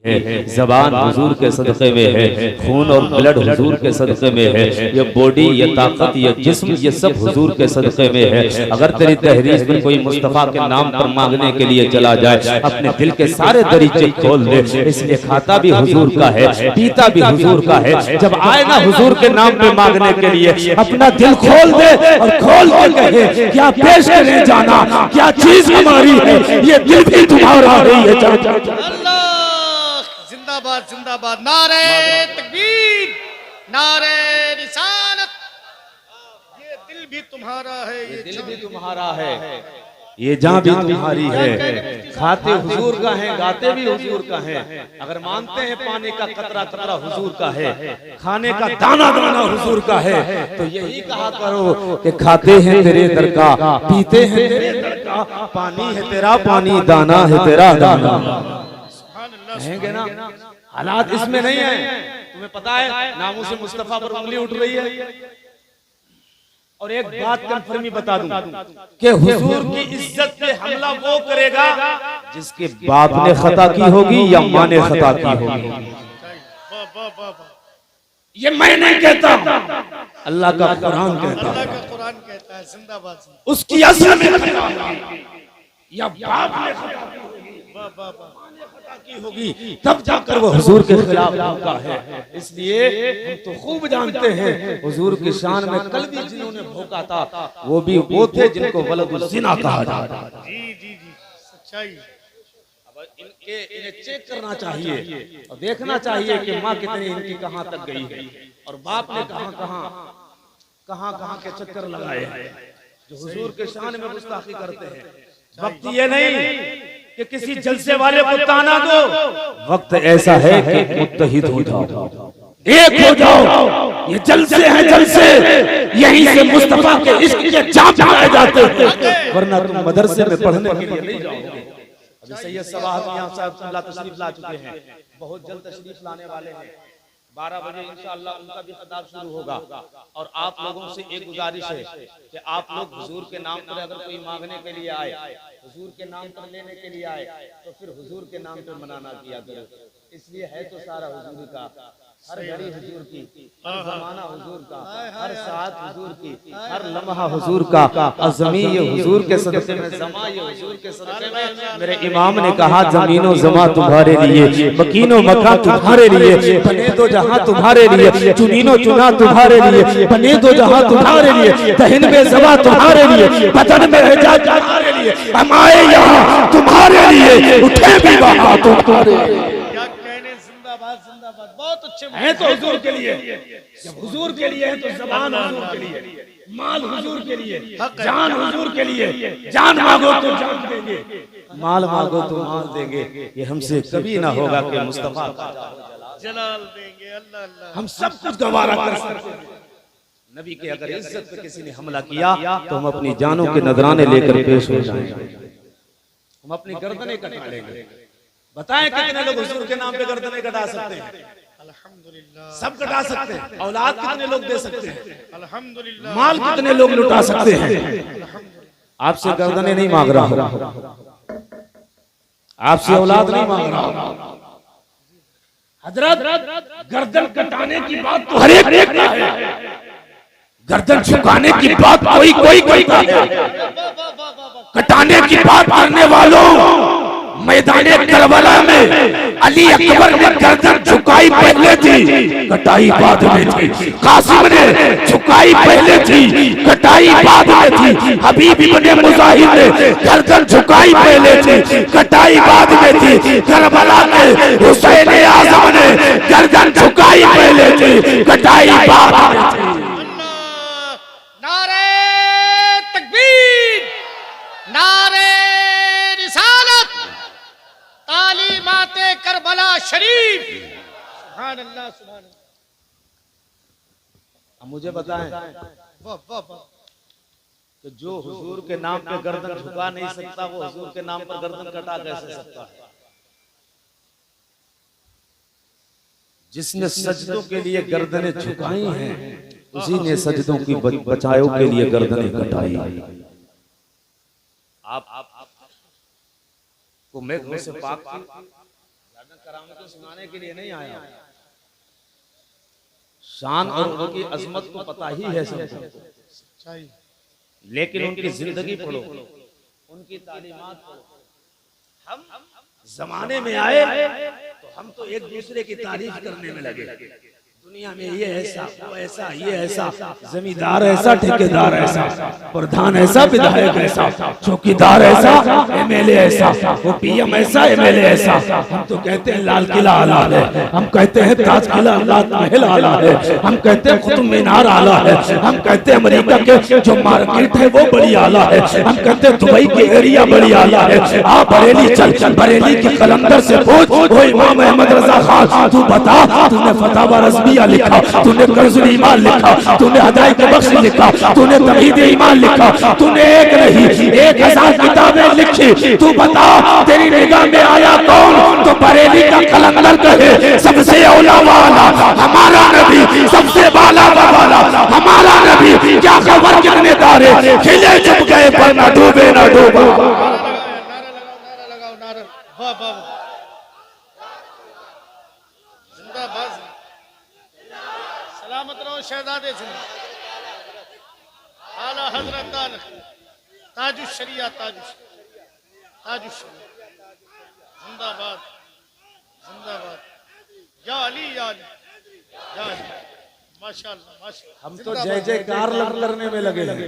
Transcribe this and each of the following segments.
है, जबान हुजूर के सदक़े में है, खून और ब्लड हुजूर के सदक़े में है, ये बॉडी, ये ताकत, ये जिस्म, ये सब हुजूर के सदक़े में है। अगर तेरी तहरीर में कोई मुस्तफ़ा के नाम पर मांगने के लिए चला जाए, अपने दिल के सारे दरीचे खोल दे। इसलिए खाता भी हुजूर का है, पीता भी हुजूर का है। जब आए ना हुजूर के नाम पे मांगने के लिए, अपना दिल खोल दे और खोल के कहे क्या पेश करें जाना, क्या चीज हमारी है, ये दिल भी तुम्हारा है। ये जिंदाबाद जिंदाबाद, नारे तकबीर, नारे रिसालत। ये दिल भी तुम्हारा है, ये दिल भी तुम्हारा है, ये जान भी तुम्हारी है। खाते हुजूर का है, गाते भी हुजूर का है। अगर मानते हैं पानी का कतरा कतरा हुजूर का है, खाने का दाना दाना हुजूर का है, तो यही कहा करो कि खाते हैं तेरे दर का, पीते हैं तेरे दर का, पानी है तेरा पानी, दाना है तेरा दाना। कहेंगे ना, हालात इसमें नहीं है। तुम्हें पता है नामों से मुस्तफा पर उंगली उठ रही है। और एक बात कन्फर्मी बता दूं कि हुजूर की इज्जत पे हमला वो करेगा जिसके बाप ने खता की होगी या माँ ने खता की होगी। ये मैं नहीं कहता, अल्लाह का कुरान कहता है। अल्लाह का कुरान कहता है। जिंदाबाद। उसकी असल में या बाप ने खता की होगी, तब जाकर वो हुजूर के खिलाफ होता है। इसलिए हम तो खूब जानते हैं हुजूर की शान में कल भी जिन्होंने भोंका था, वो भी वो थे जिनको वलदुल ज़िना कहा जाता है। जी जी जी, सच्चाई। अब इन्हें चेक करना चाहिए और देखना चाहिए कि माँ कितनी इनकी कहाँ तक गई है और बाप ने कहाँ के चक्कर लगाए हैं जो हुजूर के शान में गुस्ताखी करते हैं। वक्त ये नहीं कि किसी जलसे वाले को ताना दो, वक्त ऐसा है कि मुत्तहिद हो जाओ, एक हो जाओ। ये जलसे हैं जलसे, यहीं से मुस्तफा के इश्क के जाम पाए जाते हैं, वरना तुम मदरसे में पढ़ने के लिए नहीं जाओगे। अभी सैयद सवाहत मियां साहब तशरीफ ला चुके हैं, बहुत जल्द तशरीफ लाने वाले हैं। 12 बजे इंशाअल्लाह उनका भी खिताब शुरू होगा। और आप लोगों से एक गुजारिश है कि आप लोग हुजूर के नाम पर अगर कोई मांगने के लिए आए, हुजूर के नाम पर लेने के लिए आए, तो फिर हुजूर के नाम पे मनाना किया करो। इसलिए है तो सारा हुजूर का, हर घड़ी हुजूर की, हर जमाना हुजूर का, हर साथ हुजूर की, हर लम्हा हुजूर का। अज़मी ये हुजूर के सदक़े में, ज़मा ये हुजूर के सदक़े में। मेरे इमाम ने कहा ज़मीनो ज़मा तुम्हारे लिए, मकीनो मका तुम्हारे लिए, बने दो जहां तुम्हारे लिए, चुनीनो चुना तुम्हारे लिए, बने दो जहां तुम्हारे लिए, दहन में ज़बा तुम्हारे लिए, बदन में हिजा तुम्हारे लिए, हम आए यहाँ तुम्हारे लिए, उठे भी वहां तुम्हारे लिए। बहुत अच्छे है तो हुजूर के लिए, जब हुजूर के लिए है तो ज़बान हुजूर के लिए, माल हुजूर के लिए, जान हुजूर के लिए। जान मांगो तो जान देंगे, माल मांगो तो माल देंगे। ये हमसे कभी ना होगा कि मुस्तफा का जलाल देंगे। अल्लाह अल्लाह, हम सब कुछ गवारा कर सकते हैं। नबी के अगर इज्जत पे किसी ने हमला किया तो हम अपनी जानों के नजराने लेकर पेश हो जाएंगे, हम अपनी गर्दनें कटा लेंगे। बताएं कितने लोग हुजूर के नाम पे गर्दनें कटा सकते हैं? अल्हम्दुलिल्लाह। सब कटा सकते हैं। औलाद कितने लोग दे सकते हैं? अल्हम्दुलिल्लाह। माल कितने लोग लुटा सकते हैं? आपसे गर्दनें नहीं मांग रहा हूं, आपसे औलाद नहीं मांग रहा हूं। हजरत, गर्दन कटाने की बात तो हर एक का है, गर्दन झुकाने की बात कोई करता है। कटाने की बात करने वालों, मैदाने करबला में अली अकबर ने गर्दन झुकाई पहले थी, कटाई बाद में थी। कासिम ने झुकाई पहले थी, कटाई बाद में थी। हबीब इब्ने मुजाहिद ने गर्दन झुकाई पहले थी, कटाई बाद में थी। करबला में हुसैन आज़म ने गर्दन झुकाई पहले थी, कटाई बाद में थी। नारे तकबीर, नारे रिसालत, तालीमाते करबला शरीफ। सुभान अल्लाह, सुभान अल्लाह। अब मुझे बताएं वाह वाह वाह, कि जो हुजूर के नाम पे गर्दन झुका नहीं सकता, वो हुजूर के नाम पर गर्दन कटा कैसे सकता है? जिसने सजदों के लिए गर्दनें झुकाई हैं, उसी ने सजदों की बचाओ के लिए गर्दनें कटाई। आप को मैं से पाक करामतें सुनाने के लिए नहीं आया। शान और उनकी अजमत को पता ही है सबको, लेकिन उनकी जिंदगी पढ़ो, उनकी तालीमात पढ़ो। हम जमाने में आए तो हम तो एक दूसरे की तारीफ करने में लगे, दुनिया में ये ऐसा, वो ऐसा, ये ऐसा, जमींदार ऐसा, ठेकेदार ऐसा, प्रधान ऐसा, विधायक ऐसा, चौकीदार ऐसा, एमएलए ऐसा, वो पीएम ऐसा, एमएलए ऐसा। हम तो कहते हैं लाल किला आला है, हम कहते हैं ताज किला महल आला है, हम कहते हैं कुतुब मीनार आला है, हम कहते हैं अमेरिका के जो मार्केट है वो बड़ी आला है, हम कहते हैं दुबई के एरिया बड़ी आला है। आप बरेली चल, बरेली के कलंदर से पूछ, वो इमाम अहमद रजा खान, तू बता तूने फतावा रज़विया लिखा, तूने कंजुल ईमान लिखा, तूने हदायत बख्श लिखा, तूने तौहीद ईमान लिखा, तूने एक नहीं 1000 किताबें लिखी, तू बता तेरी निगाह में आया कौन? तो बरेली का कलंदर कहे सबसे औला वाला हमारा नबी, सबसे बाला वाला हमारा नबी। क्या खबर कितने तारे खिले चुप गए पर न डूबे न डूबा। नारा लगाओ नारा, वाह वाह, जिंदाबाद, सलामत रहो शहजादे से। आला हजरत ताजुश शरिया, ताजुश जिंदाबाद, जिंदाबाद, या अली, या अली, या अली, माशाअल्लाह, माशाअल्लाह। हम तो जय जयकार करने में लगे हैं।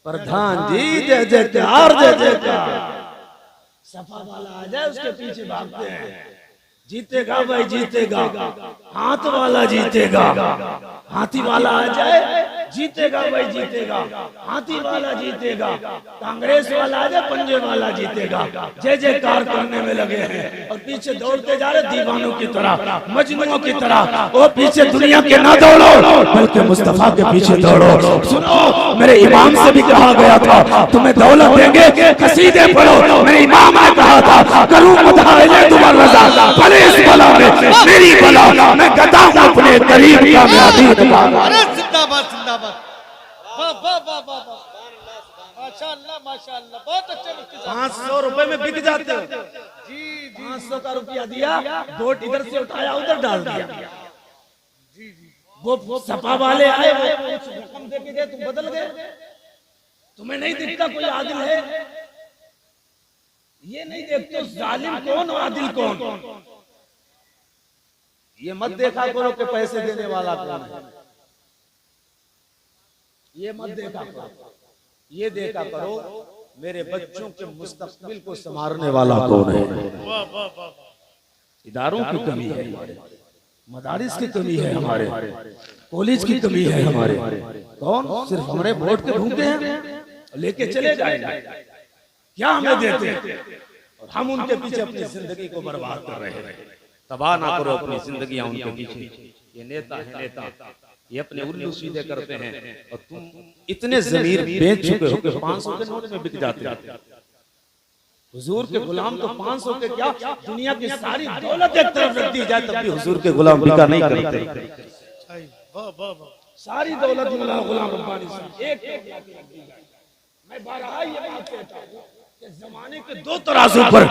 प्रधान जी जय जयकार, जय जयकार। सफा वाला आ जाए उसके पीछे भागते हैं, जीतेगा भाई जीतेगा, हाथ वाला जीतेगा, हाथी वाला आ जाए जीतेगा भाई जीतेगा, हाथी वाला जीतेगा, कांग्रेस वाला आ जाए पंजे वाला जीतेगा। जय जयकार करने में लगे हैं और पीछे दौड़ते जा रहे दीवानों की तरह, मजनुओं की तरह। वो पीछे दुनिया के ना दौड़ो बल्कि मुस्तफा के पीछे दौड़ो। सुनो, मेरे इमाम से भी कहा गया था तुम्हें दौलत देंगे कसीदे पढ़ो। मेरे इमाम ने कहा था करूं मुदाहिले तुम्हार रजा, भले इस बला में मेरी बला, मैं गदा हूं अपने करीब का मैं अधीन पाऊंगा। अरे जिंदाबाद, जिंदाबाद, वाह वाह वाह वाह, माशाअल्लाह, माशाअल्लाह, बहुत अच्छे मुफ्ती साहब। 500 रुपए में बिक जाते हो जी जी, 500 का रुपया दिया, वोट इधर से उठाया उधर डाल दिया। जी जी, वो सपा वाले आए, वो रकम दे के गए, तुम बदल गए। तुम्हें नहीं दिखता कोई आदिल है? ये नहीं देखते जालिम कौन और आदिल कौन। ये मत देखा करो कि पैसे देने वाला कौन है, ये मत देखा करो। ये देखा करो मेरे बच्चों के मुस्तकबिल को संवारने वाला कौन है। वाह वाह वाह, इदारों की कमी है हमारे, मदारिस की कमी है हमारे, कॉलेज की कमी है हमारे। कौन? सिर्फ हमारे वोट के भूखे हैं, लेके चले जाएंगे, क्या हमें देते हैं और हम उनके पीछे अपनी जिंदगी को बर्बाद कर रहे हैं। तबाह ना करो अपनी जिंदगी उनके पीछे। ये नेता है नेता, ये अपने उल्लू सीधे करते हैं और तुम इतने जमीर बेच चुके हो कि 500 के नोट में बिक जाते हैं। हुजूर के गुलाम तो 500 के क्या, दुनिया की सारी दौलत एक तरफ रख दी जाए तब भी हुजूर के गुलाम बिका नहीं करते। वाह वाह वाह, सारी दौलत गुलाम रब्बानी से एक रख दी जाए। मैं बारहा ये बात कहता हूं कि जमाने के दो तराजू पर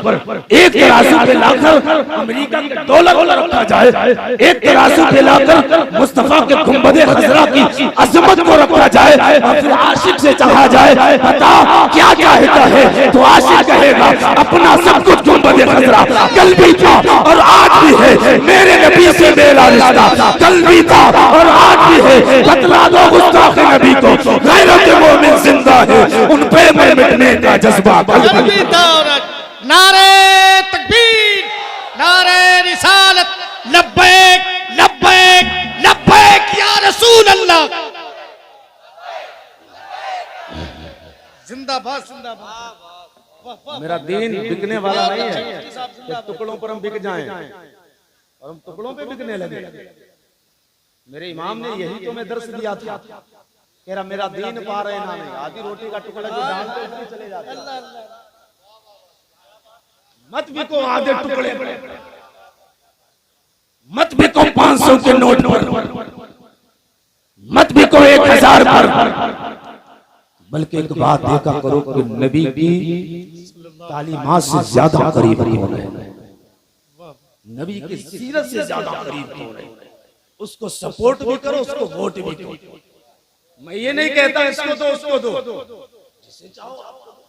एक तराजू पे लाकर अमेरिका की दौलत रखा जाए, एक तराजू पे लाकर मुस्तफा के गुंबदे खजरा की अजमत को रखा जाए और फिर आशिक से चाहा जाए बता क्या चाहता है, तो आशिक कहेगा अपना सब कुछ गुंबदे खजरा कल भी था और आज भी है, मेरे नबी से मेरा रिश्ता कल भी था और आज भी है। बतला दो गुस्ताख नबी को गैरत मोमिन जिंदा है, उन पे मैं मिटने का जज्बा। नारे तकबीर, नारे रिसालत, लब्बैक लब्बैक लब्बैक या रसूल अल्लाह। जिंदाबाद, जिंदाबाद। मेरा दीन बिकने वाला नहीं है कि टुकड़ों पर हम बिक जाएं और हम टुकड़ों पे बिकने लगे। मेरे इमाम ने यही तो मैं दर्श दिया था, कह रहा मेरा दीन पा रहे ना नहीं, आधी रोटी का टुकड़ा जो डालते हैं चले जाते हैं। मत बिको आधे टुकड़े, मत बिको 500 के नोट पर, मत बिको 1000 पर, बल्कि एक बात देखा करो कि नबी की तालीमात से ज्यादा करीब कौन है। नबी की सीरत से ज्यादा करीब कौन है? उसको सपोर्ट भी करो, उसको वोट भी करो। मैं ये नहीं कहता इसको दो उसको दो, जिसे चाहो आपको दो।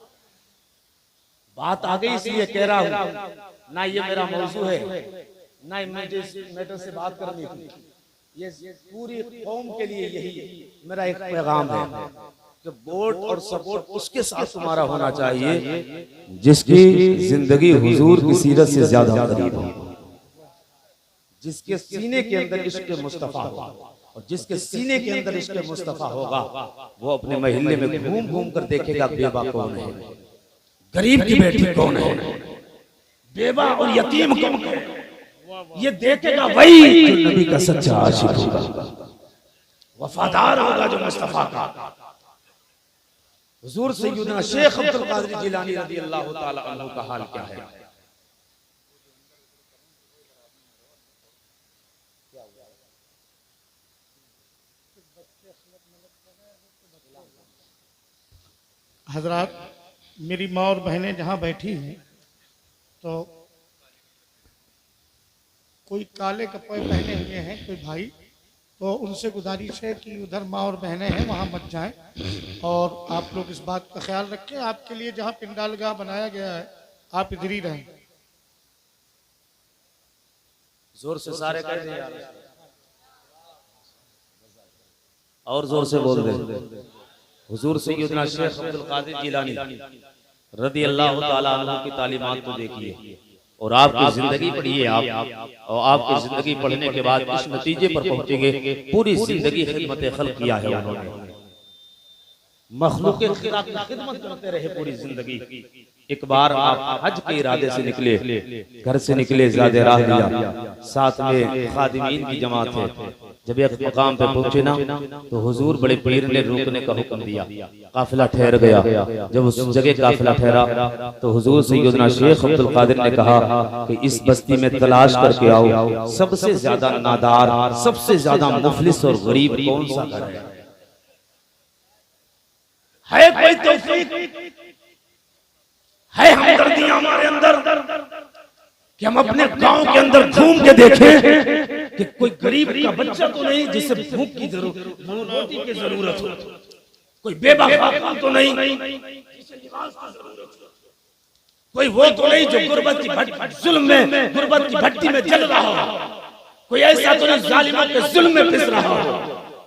बात आ गई इसलिए कह रहा हूं, ना ये मेरा मौजू है, ना मुझे इस मैटर से बात करनी थी। ये पूरी कौम के लिए यही मेरा एक पैगाम है कि वोट और सपोर्ट उसके साथ तुम्हारा होना चाहिए जिसकी जिंदगी हुजूर की सीरत से ज्यादा करीब हो, जिसके सीने के अंदर इश्क मुस्तफा होगा। और जिसके सीने के अंदर इश्क मुस्तफा होगा वो अपने महल्ले में घूम घूम कर देखेगा बेवा कौन है, गरीब की बेटी कौन है, बेवा और यतीम कौन है, ये देखेगा वही जो नबी का सच्चा आशिक होगा, वफादार होगा जो मुस्तफा का। हुजूर सैयदना शेख अब्दुल कादिर जिलानी रज़ी अल्लाह ताला अन्हु का हाल क्या है? हजरात, मेरी माँ और बहनें जहाँ बैठी हैं तो कोई काले कपड़े पहने हुए हैं कोई भाई, तो उनसे गुजारिश है कि उधर माँ और बहनें हैं वहाँ मत जाएं और आप लोग इस बात का ख्याल रखें। आपके लिए जहाँ पिंडालगाह बनाया गया है आप इधर ही रहें। जोर से सारे कह दे यार, और जोर से बोल दे। हुजूर सैयदना शेख अब्दुल कादिर जिलानी रज़ी अल्लाह ताला अन्हु की तालीमात तो देखिए और आपकी जिंदगी पढ़िए आप, और आपकी जिंदगी पढ़ने के बाद इस नतीजे पर पहुंचेंगे पूरी जिंदगी खिदमत खल्क किया है उन्होंने, मखलूक खुदा की खिदमत करते रहे पूरी जिंदगी। एक बार आप हज के इरादे से निकले, घर से निकले, ज़्यादा राह लिया, साथ में खादिमीन की जमात है। जब एक मकाम पे पहुंचे ना तो हुजूर बड़े पीर ने रुकने का हुक्म दिया, काफिला ठहर गया। जब उस जगह काफिला ठहरा तो हुजूर सैयदना शेख अब्दुल कादिर ने कहा कि इस बस्ती में तलाश करके आओ सबसे ज्यादा नादार, सबसे ज्यादा मुफलिस और गरीब कौन सा घर है कोई तौफीक है हमदर्दियां हमारे अंदर कि हम अपने गांव के अंदर घूम के देखें कि कोई गरीब का बच्चा तो नहीं जिसे भूख की जरूरत, रोटी की जरूरत हो, कोई बेबा तो नहीं जिसे लिबास की जरूरत हो, कोई वो तो नहीं जो गुर्बत की भट्टी जुल्म में, गुर्बत की भट्टी में जल रहा हो, कोई ऐसा तो नहीं जालिमों के जुल्म में पिस रहा हो,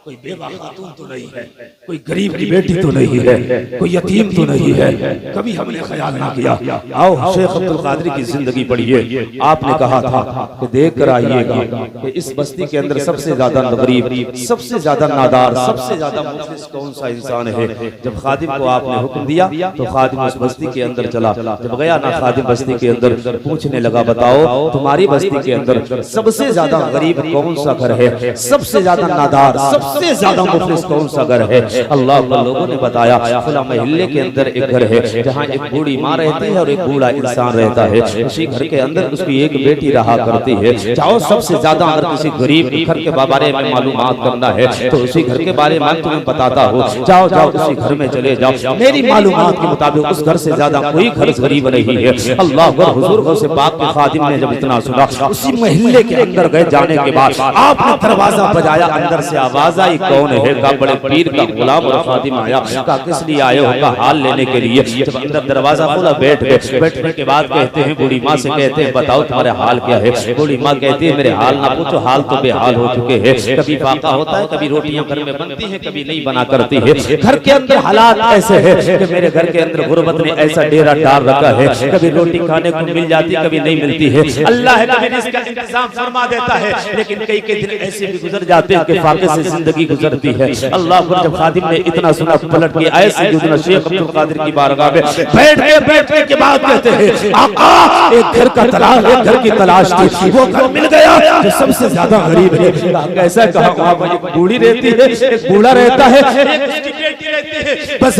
कोई बेवा खातून तो नहीं है, कोई गरीब की बेटी तो नहीं है, कोई यतीम तो नहीं है। कभी हमने ख्याल ना किया। आओ शेख अब्दुल कादिर की जिंदगी पढ़िए। आपने कहा था कि देख कर आइएगा कि इस बस्ती के अंदर सबसे ज्यादा गरीब, सबसे ज्यादा नादार, सबसे ज्यादा मुफलिस कौन सा इंसान है। जब खादिम को आपने हुक्म दिया तो खादिम उस बस्ती के अंदर चला। जब गया ना खादिम बस्ती के अंदर, पूछने लगा बताओ तुम्हारी बस्ती के अंदर सबसे ज्यादा गरीब कौन सा घर है, सबसे ज्यादा नादार, सबसे ज्यादा मुफलिस कौन सा घर है। अल्लाह के लोगों ने बताया फला महल्ले के अंदर एक घर है जहाँ एक बूढ़ी माँ रहती है और एक बूढ़ा इंसान रहता है। उसी घर के अंदर उसकी एक बेटी रहा करती है। चाहो सबसे ज्यादा अगर किसी गरीब घर के बारे में मालूमात करना है तो उसी घर के बारे में तुम्हें बताता हो। जाओ जाओ उसी घर में चले जाओ। मेरी मालूमात के मुताबिक उस घर से ज्यादा कोई घर गरीब नहीं है। अल्लाह अकबर। हुजूर गौस पाक के खादिम ने जब इतना सुना, उसी महल्ले के अंदर गए। जाने के बाद आपने दरवाजा बजाया, अंदर से आवाज आई कौन है? का बड़े पीर का गुलाम और खादिम आया। का किस लिए आए हो? का हाल लेने के लिए। जब अंदर दरवाजा खोला बैठ गए। बैठने के बाद कहते हैं बूढ़ी माँ से, कहते हैं बताओ तुम्हारे हाल क्या है? बूढ़ी माँ कहती है मेरे हाल ना पूछो, हाल तो बेहाल हो चुके हैं। कभी फाका होता है, कभी रोटियां घर में बनती हैं, कभी नहीं बना करती है। घर के अंदर हालात ऐसे है कि मेरे घर के अंदर गुर्बत ने ऐसा डेरा डाल रखा है, कभी रोटी खाने को मिल जाती, कभी नहीं मिलती है। अल्लाह इसका इंतजाम फरमा देता है, लेकिन कई कई दिन ऐसे भी गुजर जाते हैं कि फाके से जिंदगी गुजरती है। अल्लाह पर जब खादिम ने इतना सुना, पलट के आए सैयदना शेख अब्दुल कादिर की बारगाह में। बैठने के बाद कहते हैं आका एक घर का तलाश, एक घर की तलाश थी, वो घर मिल गया जो सबसे ज्यादा गरीब है। कैसा? कहा वहां एक बूढ़ी रहती है, एक बूढ़ा रहता है, एक उसकी बेटी रहती है। बस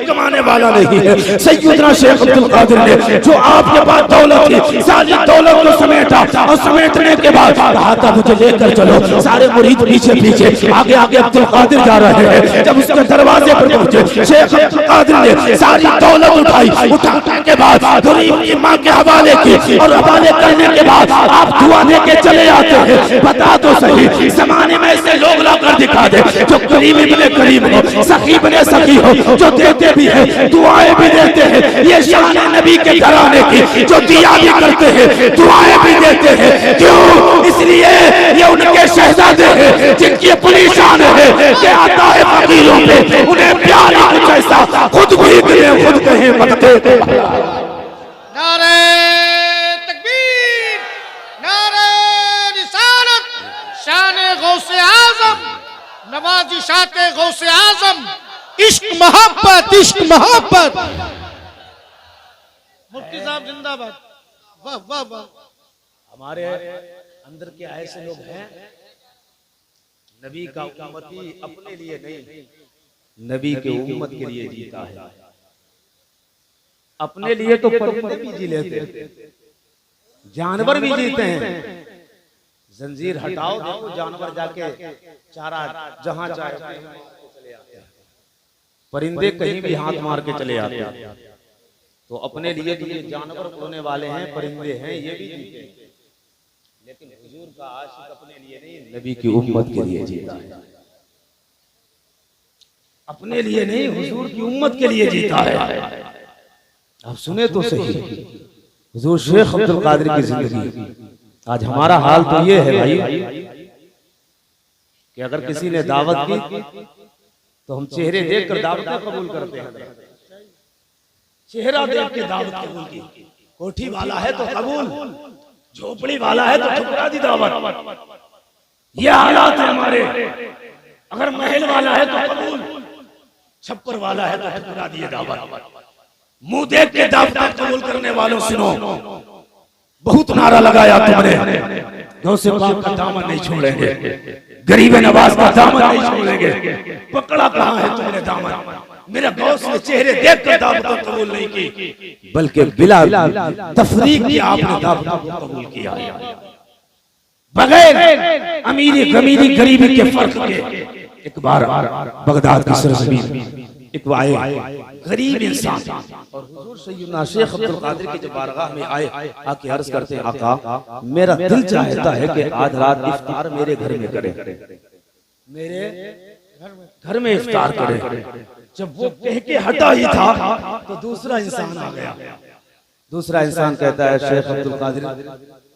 कमाने वाला नहीं है। सैयदना शेख अब्दुल कादिर ने जो आपके पास दौलत थी सारी दौलत को समेटा और समेटने के बाद कहा था मुझे लेकर चलो। सारे मुरीद पीछे पीछे आगे आगे अब्दुल कादिर जा रहे हैं। जब उसके दरवाजे पर पहुंचे शेख अब्दुल कादिर ने सारी दौलत उठाई। उठाने के बाद गरीब की मां के हवाले की और हवाले करने के बाद आप दुआ दे के चले आते हैं। बता तो सही जमाने में ऐसे लोग लाकर दिखा दे जो करीब इब्ने करीब हो, सखी इब्ने सखी हो, जो देते भी हैं दुआएं भी देते हैं। ये शान नबी के घराने की जो दिया भी करते हैं दुआएं भी देते हैं। क्यों? इसलिए ये उनके शहजादे हैं जिनकी अपनी शान है कि आता है फकीरों पे उन्हें प्यार ही कुछ ऐसा खुद भी कहे खुद कहे मत दे। नारे तकबीर, नारे रिसालत, शान गौसे आजम, नवाजिशाते गौसे आजम, इश्क मोहब्बत, इश्क मोहब्बत। मुफ्ती साहब जिंदाबाद। वाह वाह वाह। हमारे अंदर के ऐसे लोग हैं नबी का उम्मती अपने लिए नहीं नबी के उम्मत के लिए जीता है। अपने लिए तो परिंदे भी जी लेते हैं, जानवर भी जीते हैं। जंजीर हटाओ देखो जानवर जाके चारा जहां चाहे चले आते हैं। परिंदे कहीं भी हाथ मार के चले आते हैं। तो अपने लिए तो ये जानवर उड़ने वाले हैं, परिंदे हैं, ये भी जीते हैं। लेकिन हुजूर का आशिक अपने लिए नहीं नबी की उम्मत के लिए जीता है। अपने लिए नहीं हुजूर की उम्मत के लिए जीता है। आप सुने तो सही हुजूर शेख अब्दुल कादिर की जिंदगी। आज हमारा हाल तो ये है भाई कि अगर किसी ने दावत की तो हम चेहरे देखकर दावत कबूल करते हैं। चेहरा देख के दावत कबूल की। कोठी वाला है तो कबूल, झोपड़ी वाला है तो ठुकरा दी दावत। ये हालात है हमारे। अगर महल वाला है तो कबूल, छप्पर वाला है तो ठुकरा दिए दावत। मुंह देख के दावत कबूल करने वालों सुनो, बहुत नारा लगाया तुमने, गौसे पाक का दामन नहीं छोड़ेंगे, गरीब नवाज का दामन नहीं छोड़ेंगे। पकड़ा कहां है तुमने दामन? मेरा गौस ने चेहरे देखकर दावत कबूल नहीं की, बल्कि बिला तफरीक की आपने दावत कबूल किया। बगैर अमीरी गमीरी गरीबी के फर्क के एक बार बगदाद की सरजमीन एक आए गरीब इंसान और हुजूर सैयदना शेख अब्दुल कादिर की जब बारगाह में आए आके अर्ज करते हैं आका मेरा दिल चाहता है कि आज रात इफ्तार मेरे घर में करें, मेरे घर में इफ्तार करें। जब वो कह के हटा ही था तो दूसरा इंसान आ गया। दूसरा इंसान कहता है शेख अब्दुल कादिर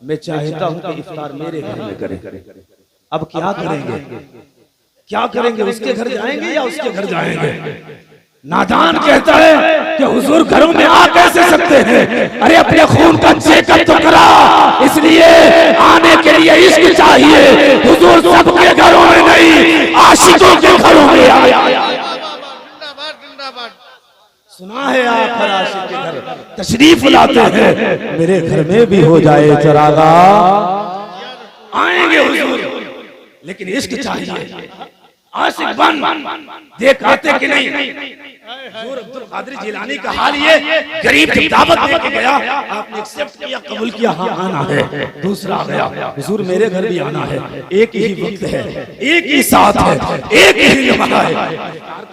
मैं चाहता हूं कि इफ्तार मेरे घर में करें। अब क्या करेंगे? क्या करेंगे? उसके घर जाएंगे या उसके घर जाएंगे? नादान कहता है कि हुजूर घरों में आ कैसे सकते हैं? अरे अपने खून का चेकअप तो करा, इसलिए आने के लिए इश्क चाहिए। हुजूर सबके घरों में नहीं आशिकों के घरों में आया। सुना है आप हर आशिक के घर तशरीफ लाते हैं, मेरे घर में भी हो जाए चरागा। आएंगे हुजूर लेकिन इश्क चाहिए। आशिक बन देख आते कि नहीं? हुजूर अब्दुल कादिर जिलानी का हाल ये, गरीब की दावत देके गया, आपने एक्सेप्ट किया, कबूल किया, हाँ आना है। दूसरा आ गया, हुजूर मेरे घर भी आना है। एक ही वक्त है, एक ही साथ है, एक ही लम्हा है।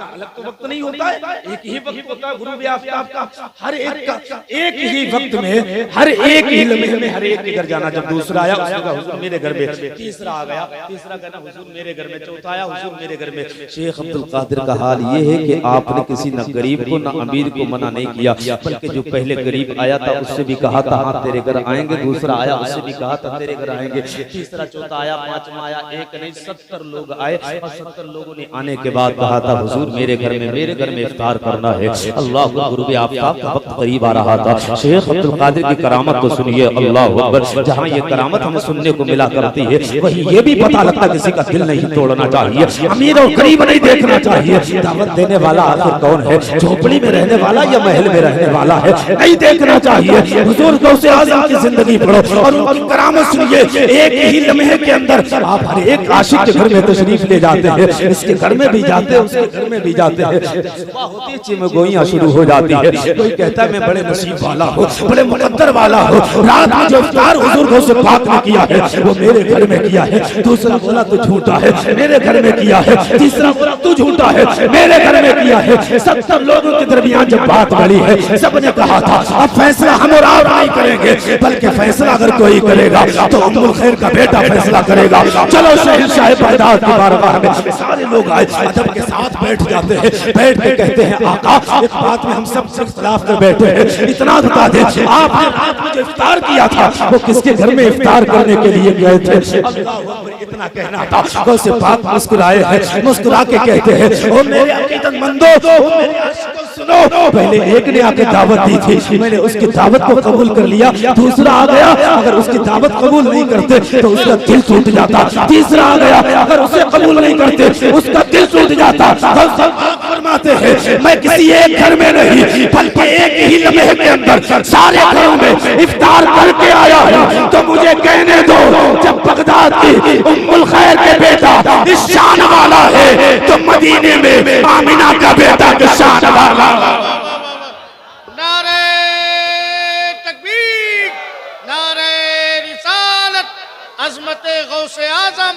अलग तो वक्त नहीं होता है, एक ही वक्त होता है। गुरूब आफ्ताब का हर एक का एक ही वक्त में, हर एक ही लम्हे में हर एक के घर जाना। जब दूसरा आया उसने कहा हुजूर मेरे घर में। तीसरा आ गया, तीसरा कहना हुजूर मेरे घर में। चौथा आया हुजूर मेरे घर में। शेख अब्दुल कादिर का हाल ये है कि आपने किसी न गरीब को न अमीर को मना नहीं किया, बल्कि जो पहले गरीब आया था उससे भी कहा था हाँ तेरे घर आएंगे। दूसरा आया उससे भी कहा था तेरे घर आएंगे। तीसरा चौथा आया, पांचवा आया, एक नहीं 70 लोग आए और 70 लोगों ने आने के बाद कहा था हुजूर मेरे घर में, मेरे घर में इफ्तार करना है। अल्लाह गुरूब आफ्ताब का वक्त करीब आ रहा था। शेख अब्दुल कादिर की करामत को सुनिए, अल्लाह अकबर। जहाँ ये करामत हमें सुनने को मिला करती है वहीं ये भी पता लगता किसी का दिल नहीं तोड़ना चाहिए। अमीर और गरीब नहीं देखना चाहिए, दावत देने वाला आखिर कौन है, झोपड़ी में रहने वाला या महल में रहने वाला है, नहीं देखना चाहिए। हुजूर गौसे आज़म की जिंदगी पढ़ो और उनकी करामत सुनिए। एक ही लम्हे के अंदर आप हर एक आशिक के घर में तशरीफ ले जाते हैं, इसके घर में भी जाते हैं, उसके घर में भी जाते हैं। सुबह होती है चिमगोइयां शुरू हो जाती है, कोई कहता है मैं बड़े नसीब वाला हूँ, बड़े मुकद्दर वाला हूँ, रात में जो इफ्तार हुजूर गौसे पाक ने किया है वो मेरे घर में किया है। दूसरा बोला तू झूठा है, मेरे घर में किया है। तीसरा बोला तू झूठा है, मेरे घर में किया है। 70 लोगों के दरमियान जब बात बढ़ी है, सबने कहा था अब फैसला हम और आप नहीं करेंगे, बल्कि फैसला अगर कोई करेगा तो उम्मुल खैर का बेटा फैसला करेगा। चलो शहंशाह बागदाद की बारगाह में सारे लोग आए, अदब के साथ बैठ जाते हैं, बैठ के कहते हैं आका एक बात में हम सब इख्तिलाफ कर बैठे हैं, इतना बता दे आपने रात में जो इफ्तार किया था वो किसके घर में इफ्तार करने के लिए गए थे? अल्लाह अकबर, इतना कहना था। गौसे पाक मुस्कुराए हैं, मुस्कुरा के कहते हैं ओ मेरे अकीदतमंदो, ओ मेरे आशिकों सुनो, पहले एक ने आके दावत दी थी, मैंने उसकी दावत को कबूल कर लिया, दूसरा आ गया अगर उसकी दावत कबूल नहीं करते तो उसका दिल टूट जाता, तीसरा आ गया अगर उसे कबूल नहीं करते उसका दिल टूट जाता। फरमाते हैं मैं किसी एक घर में नहीं बल्कि एक ही लम्हे के अंदर सारे घरों में इफ्तार करके आया हूं, तो मुझे कहने दो जब बगदाद की उम्मुल खैर के बेटा इस शान वाला है तो मदीने में आमिना का बेटा किस शान वाला। नारे तकबीर, नारे रिसालत, अज़मत गौसे आज़म,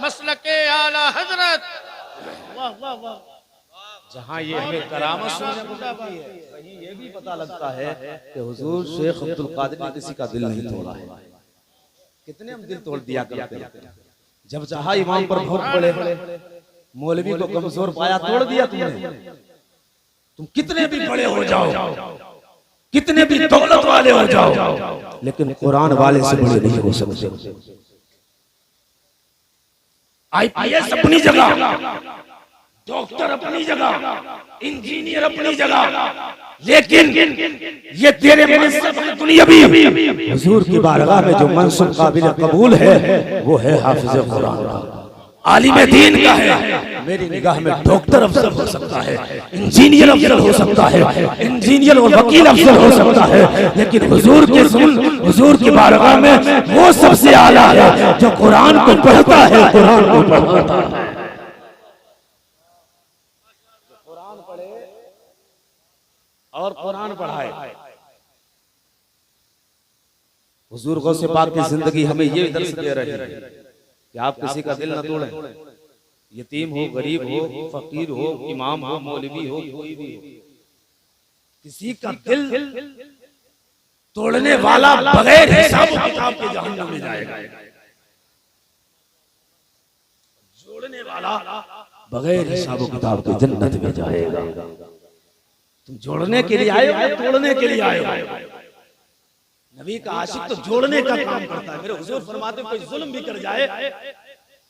मसलके आला हजरत। वाह वाह वाह। जहाँ ये हमें करामत सुनने को मिलती है वहीं ये भी पता लगता है कि हुजूर शेख अब्दुल कादिर ने किसी का दिल नहीं तोड़ा है। कितने हम दिल तोड़ दिया करते हैं, जब चाहा इमाम पर भूख पड़े, मौलवी को कमजोर पाया तोड़ दिया तुमने। तुम कितने भी बड़े हो जाओ, कितने भी दौलत वाले हो जाओ, लेकिन कुरान वाले से बड़े नहीं हो सकते। IPS अपनी जगह, डॉक्टर अपनी जगह, इंजीनियर अपनी जगह, लेकिन ये तेरे दुनियावी हुजूर की बारगाह में जो मंसूब काबिल कबूल है वो है हाफिज कुरान, आलिम दीन का है। मेरी निगाह में डॉक्टर अफजल हो सकता है, इंजीनियर अफजल हो सकता है, इंजीनियर और वकील अफजल हो सकता है, लेकिन हुजूर की बारगाह में वो सबसे आला है जो कुरान को पढ़ता है, कुरान को पढ़ता है। और कुरान पढ़ाए। हुजूर गौसे पाक की जिंदगी हमें ये दर्श दे रही है कि आप किसी का दिल न तोड़ें, यतीम हो, गरीब हो, फकीर हो, इमाम हो, मौलवी हो, कोई भी हो, किसी का दिल तोड़ने वाला बगैर हिसाब किताब के जहन्नम में जाएगा, जोड़ने वाला बगैर हिसाब किताब के जन्नत में जाएगा। तुम जोड़ने के लिए आए हो, तोड़ने के लिए आए हो? नबी का आशिक तो जोड़ने का काम करता है। मेरे हुजूर फरमाते कोई जुल्म भी कर जाए,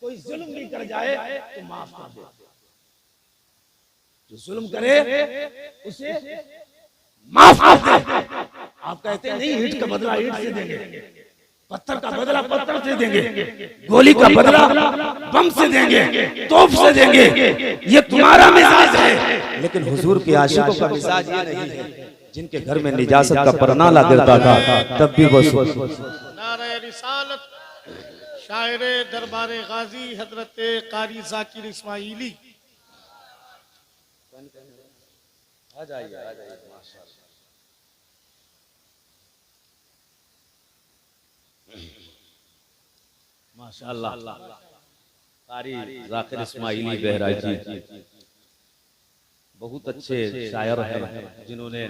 कोई जुल्म भी कर जाए तो माफ कर दे, जो जुल्म करे उसे माफ कर दे। आप कहते हैं नहीं, ईंट का बदला ईंट से देंगे, पत्थर का बदला पत्थर से देंगे, गोली का बदला बम से देंगे, तोप से देंगे, ये तुम्हारा मिजाज है। लेकिन हुजूर के आशिकों का मिजाज ये नहीं है। जिनके घर में निजासत का परनाला गिरता था तब भी वो नारे रिसालत, शायरे दरबारे गाजी हजरत कारी जाकिर इस्माइली। आ जाइए माशाअल्लाह। कारी जाकिर इस्माइली बहराइच जी बहुत अच्छे शायर हैं, जिन्होंने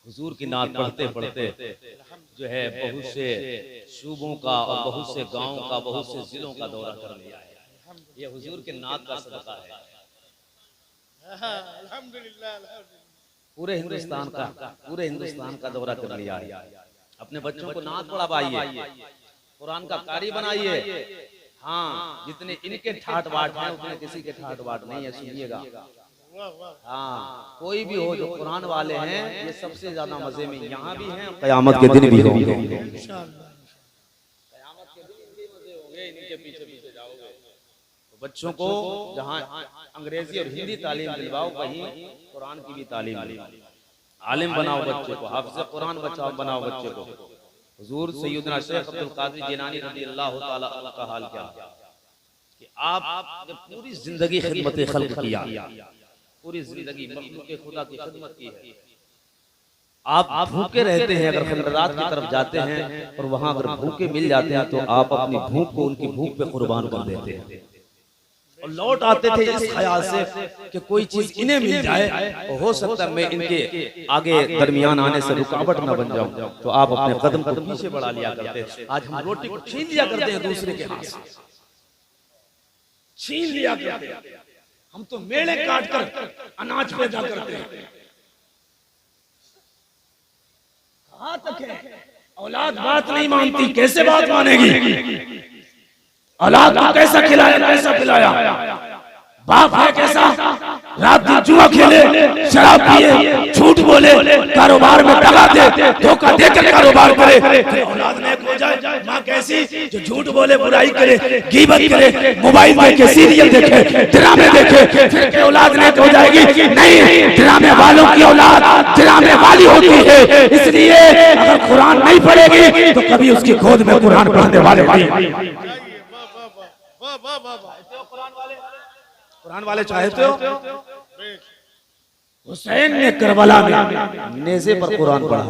हुजूर की नात पढ़ते पढ़ते जो है बहुत से सूबों का और बहुत से गांवों का, बहुत से जिलों का दौरा कर लिया है। ये हुजूर के नात का सदका है। अल्हम्दुलिल्लाह, पूरे हिंदुस्तान का दौरा कर लिया है। अपने बच्चों को नात पढ़ाइए, कुरान का कारी बनाइए। हाँ, जितने इनके ठाट बाट हैं उतने किसी के ठाट बाट नहीं है, सुनिएगा। हाँ, कोई भी हो जो कुरान वाले हैं, ये सबसे ज्यादा मजे में यहाँ भी हैं, क़यामत के दिन भी होंगे। क़यामत के दिन भी मजे होंगे, इनके पीछे पीछे जाओगे बच्चों को जहाँ अंग्रेजी और हिंदी तालीम दिलवाओ वहीं कुरान की भी तालीम दिलवाओ। आलिम बनाओ बच्चे को, हाफिज़ कुरान बनाओ बच्चे को। हुजूर सैयदना शेख अब्दुल कादिर जिलानी रज़ियल्लाहु ताला अन्हु का हाल क्या है कि आप जब पूरी जिंदगी खिदमत खल्क किया, पूरी जिंदगी मखलूक खुदा की खिदमत की है, आप भूखे रहते हैं, अगर खंडरात की तरफ जाते हैं और वहां अगर भूखे मिल जाते हैं तो आप अपनी भूख को उनकी भूख पे कुर्बान कर देते हैं और लौट आते थे इस ख्याल से कि कोई चीज इन्हें मिल जाए और हो सकता है मैं इनके आगे दरमियान आने से रुकावट न बन जाऊं, तो आप अपने कदम को पीछे बढ़ा लिया करते। आज हम रोटी को छीन लिया करते हैं दूसरे के हाथ से, छीन लिया करते हैं। हम तो मेड़े काट कर अनाज पैदा करते हैं। कहां तक है? औलाद बात नहीं मानती, कैसे बात मानेगी? औलाद को कैसा खिलाया, कैसा पिलाया? बाप है कैसा? रात दिन जुआ खेले, शराब पिए, झूठ बोले, कारोबार में दगा दे, धोखा देकर कारोबार करे। औलाद नेक हो जाए। माँ कैसी? जो झूठ बोले, बुराई करे, गीबत करे, मोबाइल देखे, सीरियल देखे, ड्रामे देखे, फिर के औलाद नेक हो जाएगी? नहीं, ड्रामे वालों की औलाद ड्रामे वाली होती है। इसलिए अगर कुरान नहीं पढ़ेगी तो कभी उसकी गोद में कुरान पढ़ने वाले नहीं। कुरान वाले चाहते हो? हुसैन ने करबला में नेज़े पर कुरान पढ़ा,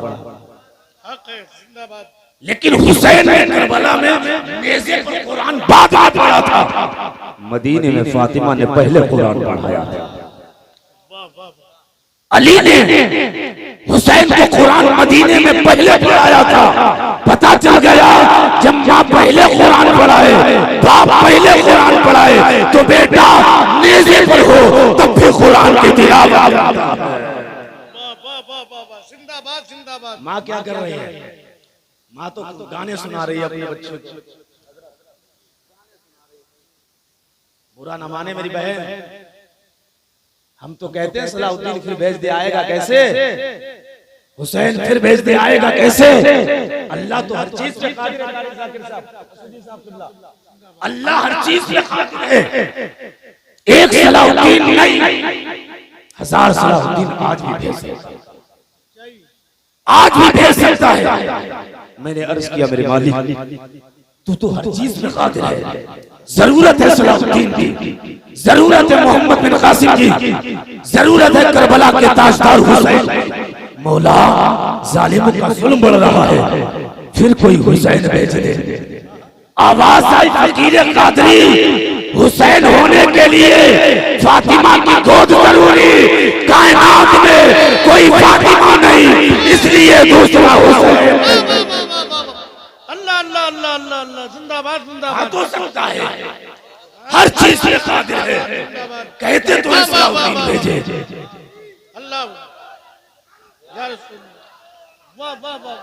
लेकिन हुसैन ने करबला में नेज़े पर कुरान बाद में पढ़ा था। मदीने में फातिमा ने पहले कुरान पढ़ाया था। अली ने हुसैन को कुरान मदीने में पहले पढ़ाया था। पता चल गया जब माँ पहले कुरान पढ़ाए, बाप पहले कुरान पढ़ाए, तो बेटा नेज़े पर हो तब भी कुरान की तिलावत। जिंदाबाद जिंदाबाद। माँ क्या कर रही है? माँ तो गाने सुना रही है अपने बच्चों को। बुरा न माने मेरी बहन, हम तो कहते हैं सलाउद्दीन फिर भेज दे आएगा कैसे? हुसैन फिर भेज दे आएगा कैसे? अल्लाह तो हर चीज पे कादिर है। अल्लाह हर चीज पे कादिर है। एक सलाउद्दीन नहीं, 1000 सलाउद्दीन आज भी भेज सकता है, आज भी भेज सकता है। मैंने अर्ज किया मेरे मालिक तू तो हर चीज पे कादिर है। जरूरत है सलाउद्दीन की, जरूरत है मोहम्मद बिन कासिम की, जरूरत है करबला के ताजदार हुसैन। मौला जालिमों का जुल्म बढ़ रहा है, फिर कोई हुसैन भेज दे। आवाज आई फकीर कादरी, हुसैन होने के लिए फातिमा की गोद जरूरी, कायनात में कोई फातिमा नहीं, इसलिए दूसरा हुसैन। अल्लाह अल्लाह अल्लाह अल्लाह अल्लाह। जिंदाबाद जिंदाबाद। तो सकता है, हर चीज पे कादिर है। कहते तो सलाउद्दीन भेजे। अल्लाह या रसूल, वाह वाह वाह।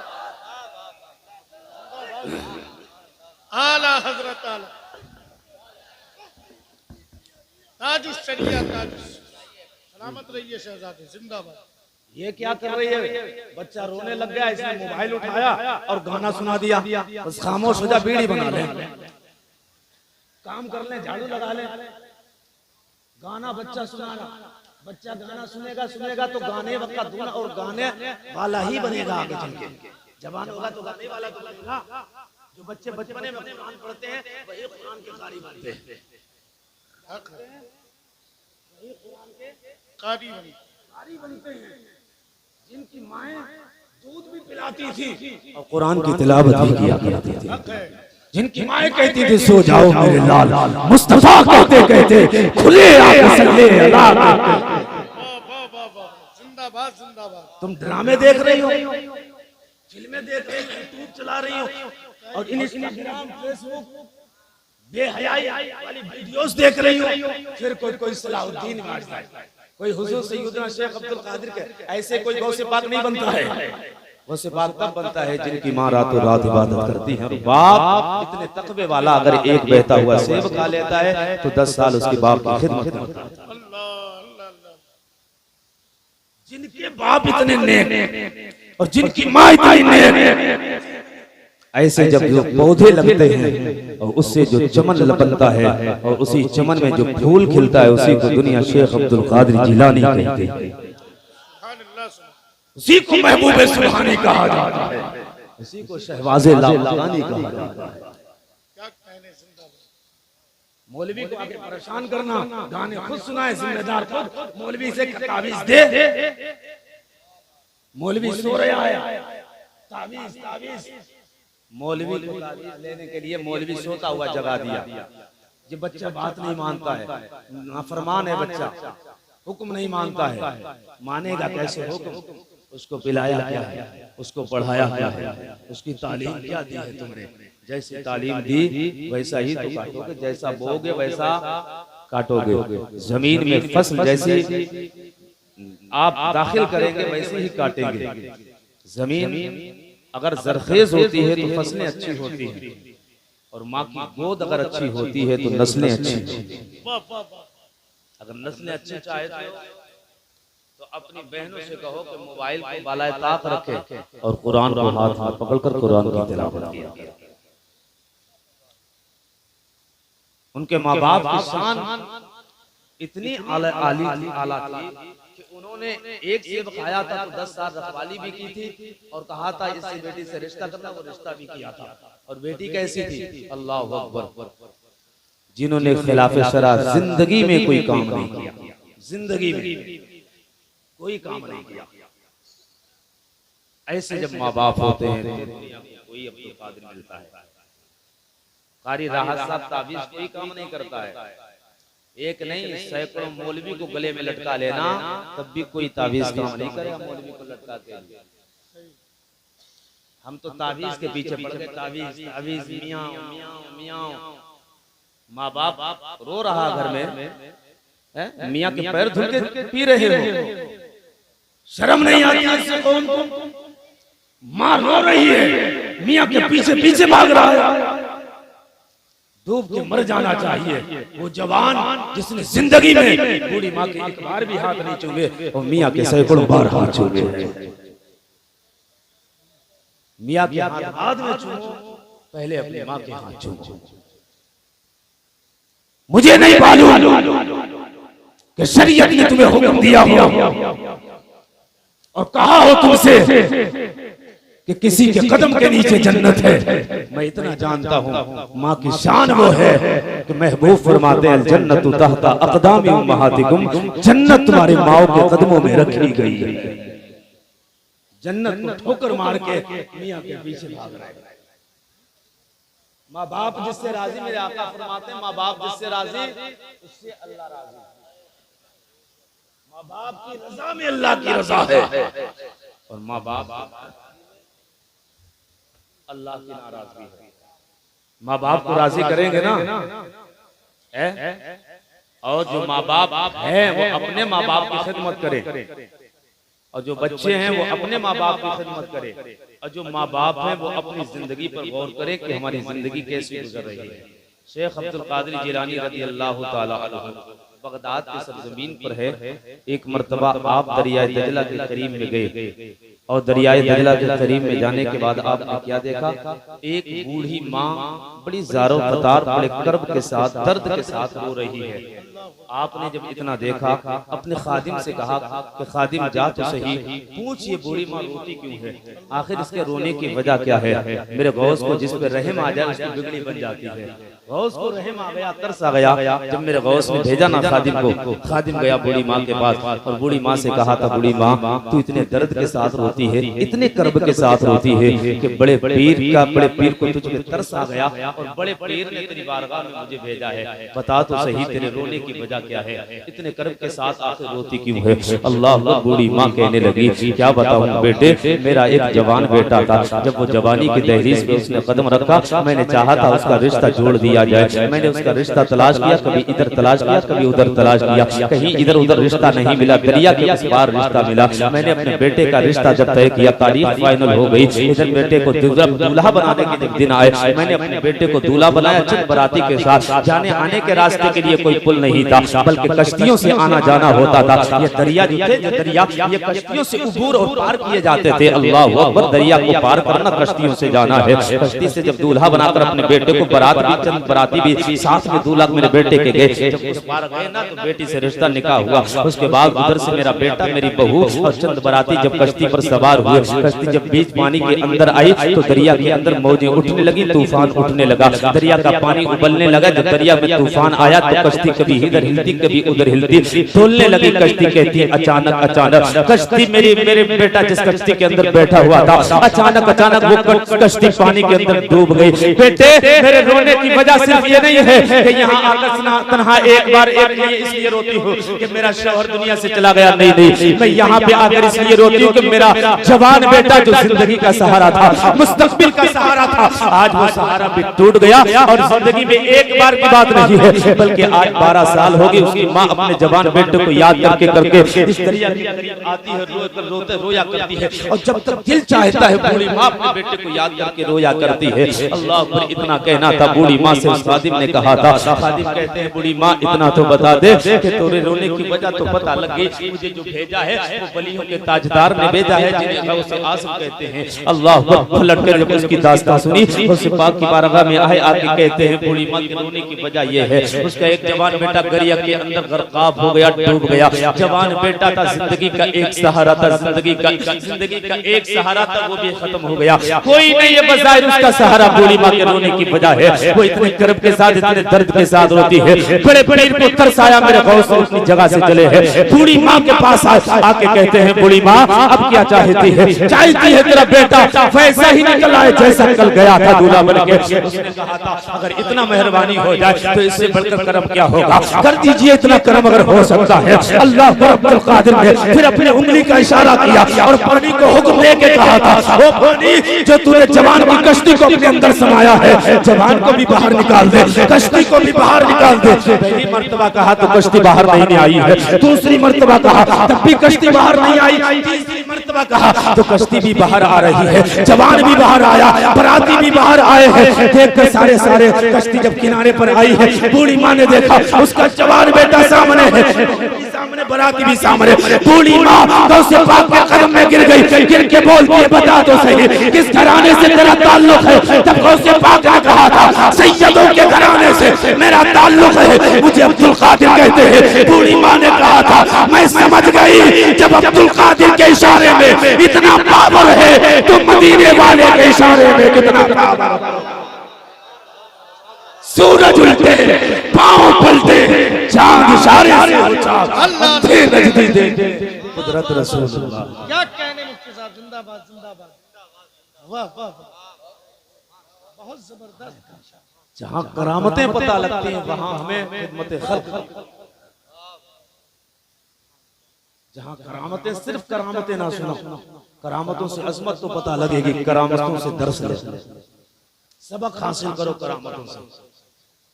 आला हजरत आला ताजुश शरिया ताजुश। सलामत रहिए शहजादे, जिंदाबाद। ये क्या कर रही है? बच्चा रोने लग गया, इसने मोबाइल उठाया और गाना सुना दिया। बस खामोश हो जा, बीड़ी बना ले, काम कर ले, झाड़ू लगा ले। गाना बच्चा सुनाना, बच्चा गाना सुनेगा सुनेगा तो गाने का धुन और गाने वाला ही बनेगा आगे चल के। जवान होगा तो गाने वाला तो बनेगा। जो बच्चे बचपने में कुरान पढ़ते हैं वही कुरान के कारी बनते हैं। वही कुरान के कारी बनते हैं। जिनकी माएं दूध भी पिलाती थी और कुरान की तिलावत भी किया करती थी। जिनकी माएं कहती थी सो जाओ मेरे लाल, मुस्तफा कहते कहते खुले आंखें सल्ले अला। जिंदाबाद जिंदाबाद। तुम ड्रामे देख रही हो, फिल्में देख रही हो, यूट्यूब चला रही हो और इंस्टाग्राम फेसबुक बेहयाई वाली वीडियोस देख रही हो। फिर कोई सलाउद्दीन मारता है, कोई हुजूर सैयदना शेख अब्दुल कादिर के ऐसे कोई गौसे पाक नहीं बनता है। गौसे पाक तब बनता है जिनकी माँ रातों रात इबादत करती है। बाप इतने तकवे वाला अगर एक बहता हुआ सेब खा लेता है तो 10 साल उसके बाप की खिदमत करता है। जिनके बाप इतने नेक और जिनकी माँ इतनी नेक, ऐसे जब जो पौधे लगते हैं और उससे जो चमन बनता है और उसी चमन में जो फूल खिलता है उसी को दुनिया शेख अब्दुल कादिर जिलानी कहते हैं, उसी को महबूब सुभानी कहा जाता है, उसी को शहबाज़े लागानी कहा जाता है। मौलवी को आगे परेशान करना, गाने खुद सुनाए, जिम्मेदार खुद, मौलवी से तावीज दे, मौलवी सो रहा है, तावीज मौलवी को तावीज लेने के लिए मौलवी सोता हुआ जगा दिया। ये बच्चा बात नहीं मानता है, नाफरमान है बच्चा, हुक्म नहीं मानता है, मानेगा कैसे हुक्म? उसको पिलाया क्या है, उसको पढ़ाया क्या है, उसकी तालीम क्या दी है तुमने? जैसे तालीम दी वैसा ही तो काटोगे, जैसा बोगे वैसा काटोगे। जमीन में फसल जैसी आप दाखिल करेंगे वैसे ही काटेंगे। जमीन अगर जरखेज होती है तो फसलें अच्छी होती हैं, और माँ की गोद अगर अच्छी होती है तो नस्लें अच्छी होती हैं। अगर नस्लें अच्छी चाहे तो अपनी बहनों से कहो कि मोबाइल को बालाए ताक रखे और कुरान को हाथ में पकड़कर कुरान की तिलावत किया। उनके माँ बाप की शान इतनी आला थी कि उन्होंने एक सेब खाया था तो 10 साल रखवाली भी की थी और कहा था इससे बेटी से रिश्ता करना, वो रिश्ता भी किया था। और बेटी कैसी थी? अल्लाह अकबर, जिन्होंने खिलाफे शरा जिंदगी में कोई काम नहीं किया, जिंदगी में कोई काम नहीं किया। ऐसे जब माँ बाप होते हैं तो कोई अब्दुल कादिर मिलता है। कारी राहत साहब ताबीज कोई काम नहीं करता है, एक नहीं सैकड़ों मौलवी को गले में लटका लेना तब भी कोई ताबीज काम नहीं करेगा मौलवी को लटका के। हम तो ताबीज के पीछे पड़ गए, ताबीज ताबीज मियां मियां मियां। माँ बाप रो रहा घर में, मियां के पैर धुल के पी रहे हो, शर्म नहीं आती इससे कौन को? माँ रो रही है, मियां के पीछे पीछे भाग रहा है। डूब के मर जाना चाहिए वो जवान जिसने जिंदगी में बूढ़ी माँ के एक बार भी हाथ नहीं चूमे और मियाँ के सैकड़ों बार हाथ चूमे। मियाँ के हाथ बाद में चूमो, पहले अपनी माँ के हाथ चूमो। मुझे नहीं मालूम कि शरीयत ने तुम्हें हुक्म दिया हो और कहा हो तुमसे कि किसी के कदम के नीचे जन्नत है। मैं इतना जानता हूँ माँ की शान वो है कि महबूब फरमाते हैं जन्नतु तहता अक़दामी उम्महातिकुम, जन्नत तुम्हारे माओ के कदमों में रखी गई है। जन्नत को ठोकर मार के मियाँ के पीछे भाग रहा है। माँ बाप जिससे राजी, मेरे आका फरमाते हैं माँ बाप जिससे राजी उससे अल्लाह राजी। माँ बाप की रजा में अल्लाह की रजा है और माँ बाप अल्लाह की नाराजगी है। माँ बाप को राजी करेंगे ना, और जो माँ बाप है वो अपने माँ बाप की खिदमत करे, और जो बच्चे हैं वो अपने माँ बाप की खिदमत करे, और जो माँ बाप हैं वो अपनी जिंदगी पर गौर करे कि हमारी जिंदगी कैसी गुजर रही है। शेख अब्दुल कादिर जिलानी रज़ी अल्लाह ताला अन्हु बगदाद की सरजमीन पर है। एक मर्तबा आप दरिया दजला के करीब में गए और दरियाए दजला के करीब में जाने के बाद आपने क्या देखा? एक बूढ़ी माँ बड़ी ज़ारो फ़तार, बड़े कर्ब के साथ, दर्द के साथ रो रही है। आपने जब इतना देखा अपने खादिम से कहा कि खादिम जा तो सही, पूछ ये बूढ़ी माँ रोती क्यों है, आखिर इसके रोने की वजह क्या है? मेरे गौस को जिस पे रहम आ जाए उसकी बिगड़ी बन जाती है। गौस को रहम आ गया, तरस आ गया। जब मेरे गौस ने भेजा ना खादिम को, खादिम गया बूढ़ी माँ के पास और बूढ़ी माँ से कहा था, बूढ़ी माँ तू इतने दर्द के साथ रोती है, इतने कर्ब के साथ रोती है कि बड़े पीर को तुझ पे तरस आ गया और बड़े पीर ने तेरी बारगाह में मुझे भेजा है, बता तो सही तेरे रोने की वजह क्या है, इतने कर्ब के साथ आखिर रोती क्यों है? अल्लाह अल्लाह। बूढ़ी माँ कहने लगी क्या बताऊं बेटे, मेरा एक जवान बेटा था, जब वो जवानी की दहलीज पे उसने कदम रखा मैंने चाहा था उसका रिश्ता जोड़ दिया जाए। मैंने उसका रिश्ता तलाश किया, कभी इधर तलाश किया कभी उधर तलाश किया, कहीं इधर उधर रिश्ता नहीं मिला, दरिया के उस पार रिश्ता मिला। मैंने अपने बेटे का रिश्ता जब तय किया, तारीख फाइनल हो गई, इधर बेटे को दूल्हा बनाने के दिन आए, मैंने अपने बेटे को दूल्हा बनाया, चित बराती के साथ। जाने आने के रास्ते के लिए कोई पुल नहीं नहीं था, बल्कि कश्तियों से आना जाना होता था। ये दरिया जो थे, जो दरिया ये कश्तियों से उबूर और पार किए जाते थे। अल्लाह अकबर, दरिया को पार करना कश्तियों से जाना है। कश्ती से जब दूल्हा बनाकर अपने बेटे को बारात भी, चंद बराती भी साथ में दूल्हा मेरे बेटे के गए, जब उस पार गए ना तो बेटी से रिश्ता निकाह हुआ। उसके बाद उधर से मेरा बेटा, मेरी बहू और चंद बराती जब कश्ती पर सवार हुए, कश्ती जब बीच पानी के अंदर आई तो दरिया के अंदर मौजें उठने लगी, तूफान उठने लगा, दरिया का पानी उबलने लगा। जब दरिया में तूफान आया तो कश्ती कभी इधर हिलती कभी उधर हिलती, डोलने लगी कश्ती। कहती है अचानक अचानक कश्ती, मेरे बेटा जिस कश्ती के अंदर बैठा हुआ था, अचानक अचानक वो कश्ती पानी के अंदर डूब गई। बेटे, मेरे रोने की वजह सिर्फ ये नहीं है कि यहाँ आकर तन्हा एक बार एक लिए इसलिए रोती हूँ कि मेरा शौहर दुनिया से चला गया, नहीं नहीं, मैं यहाँ पे आकर इसलिए रोती हूँ कि मेरा जवान बेटा जो जिंदगी का सहारा था, मुस्तकबिल का सहारा था, आज वो सहारा भी टूट गया। और जिंदगी में एक बार की बात नहीं है, बल्कि आज 12 साल हो गए उसकी माँ अपने जवान बेटे को याद करके करके इस दरिया के करीब आती है, रोते रोया करती है। और जब तक दिल चाहता है बूढ़ी माँ अपने बेटे को याद करके रोया करती है। अल्लाह पर इतना कहना था बूढ़ी माँ से। उस खादिम ने कहा था, खादिम कहते हैं बूढ़ी माँ इतना तो बता दे कि तेरे रोने की वजह तो पता लग गई, मुझे जो भेजा है वो वलियों के ताजदार ने भेजा है जिन्हें गौसे आज़म कहते हैं। अल्लाह पर पलट कर जब उसकी दास्तान सुनी, उस पाक की बारगाह में आए, आके कहते हैं बूढ़ी माँ के रोने की वजह ये है उसका एक जवान बेटा दरिया के अंदर गर्काब हो गया, डूब गया। जवान बेटा था, जिंदगी का एक सहारा था, जिंदगी का एक सहारा था, वो भी खत्म हो गया। कोई नहीं है बजाय उसका सहारा। बूढ़ी माँ के रोने की वजह है वो इतने कर्ब के साथ, इतने दर्द के साथ रोती है। बड़े बड़े को तरस आया, मेरे गौस अपनी जगह से चले हैं, बूढ़ी माँ के पास आके कहते हैं बूढ़ी माँ अब क्या चाहती है? चाहती है तेरा बेटा वैसा ही निकल आए जैसा कल गया था दूल्हा बन के। उसने कहा था अगर इतना मेहरबानी हो जाए तो इससे बढ़कर करम क्या होगा, कर दीजिए इतना करम अगर हो सकता है। अल्लाह अब्दुल कादिर ने फिर अपने उंगली का इशारा किया और पानी को हुक्म देके कहा था, वो पानी जो तूने जवान की कश्ती को अपने अंदर समाया है, जवान को भी बाहर निकाल दे, कश्ती को भी बाहर निकाल दे। पहली मर्तबा कहा तो कश्ती बाहर नहीं आई है, दूसरी मर्तबा कहा तब भी कश्ती बाहर नहीं आई, तीसरी मर्तबा कहा तो कश्ती भी बाहर आ रही है, जवान भी बाहर आया, बराती भी बाहर आए हैं। देखकर सारे कश्ती जब किनारे पर आई है, बूढ़ी माँ ने देखा उसका जवान बेटा सामने है, सामने बराती भी सामने। बूढ़ी माँ गौसे पाक के कदम में गिर गई, गिर के बोलती है बता तो सही किस घराने से तेरा ताल्लुक है? तब गौसे पाक ने कहा था सैयदों के घराने से मेरा ताल्लुक है, मुझे अब्दुल कादिर कहते हैं। बूढ़ी माँ ने कहा था मैं समझ गई जब अब्दुल कादिर के इशारे में इतना पावर है तो मदीने वाले के इशारे में कितना पावर। सूरज उल्टे पांव पलटे, चांद इशारे से ऊंचा, अंधे नजदी दे कुदरत रसूलुल्लाह। क्या कहने मुफ्ती साहब, जिंदाबाद जिंदाबाद, वाह वाह वाह, बहुत जबरदस्त। जहाँ करामतें पता लगती हैं वहाँ हमें खिदमत खल्क, जहाँ करामतें सिर्फ करामतें ना सुनो, करामतों से अजमत तो पता लगेगी, करामतों से दर्स ले, सबक हासिल करो करामतों से।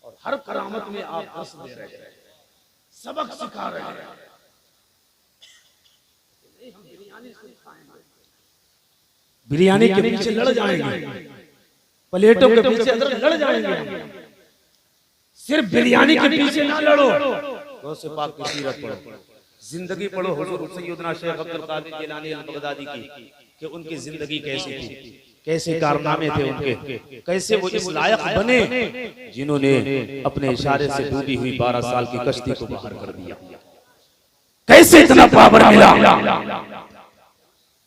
और हर करामत में आप दर्स दे रहे हैं, सबक सिखा रहे हैं। बिरयानी के पीछे लड़ जाएंगे, प्लेटों के पीछे लड़ जाएंगे, सिर्फ बिरयानी के पीछे ना लड़ो। गौसे पाक की सीरत पढ़ो, जिंदगी पढ़ो हुजूर सैयदना शेख अब्दुल कादिर जिलानी अल-बगदादी की, कि उनकी जिंदगी कैसी थी, कैसे कारनामे थे उनके, कैसे वो इस लायक बने जिन्होंने अपने इशारे से डूबी हुई 12 साल की कश्ती को बाहर कर दिया। कैसे इतना पावर मिला